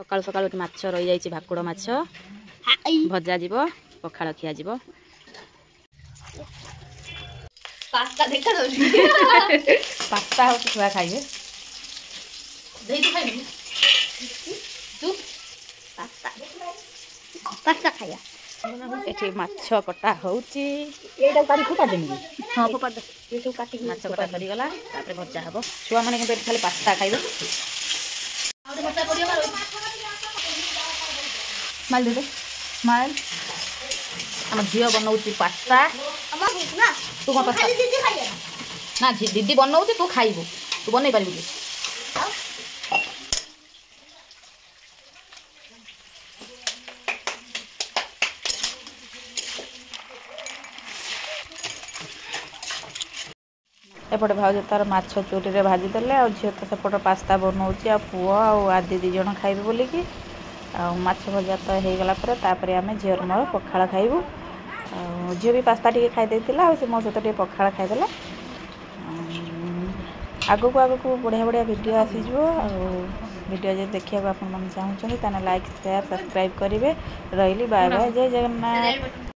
सकाल सकाल माछ रही जाइए भाकुड़ माछ भजा जीव पखाड़ खिया जीव पास्ता देखा दो पास्ता हो छुआ खाइबे दही तो खाइबे तू पास्ता पास्ता खाया एठी माछ कटा होउची एटा काटी फुटा देनी हां फोपाड़ दे ये सब काटी माछ कटा सरी गला तापर भजा हबो छुआ माने के खाली पास्ता खाइबे और मसा पड़ियो मारो माल दे दे माल हम झियो बनाउची पास्ता अम्मा ना तू कौन पास्ता खाली दीदी खाइए ना दीदी बनाउची तू खाइबो तू बनै पारिबो कि एपटे भाज तार माछ चूरी रे भाजी देले आ झियो तो सेपट पास्ता बनाउची आ पुओ आ आदि दी जण खाइबे बोली कि आ माछ भजा तो हे गला पर तापर आमे झियोर मोर पखाळ खाइबू आ झियो भी पास्ता टिके खाइ देतिला आ से मो सହିତ टिके पखाळ खाइ देला आगो को बढ़िया बढ़िया वीडियो आसी जो आ वीडियो जे देखिया आपन मन चाहू ताने लाइक शेयर सब्सक्राइब करिवे रहिली बाय बाय जय जगन्नाथ।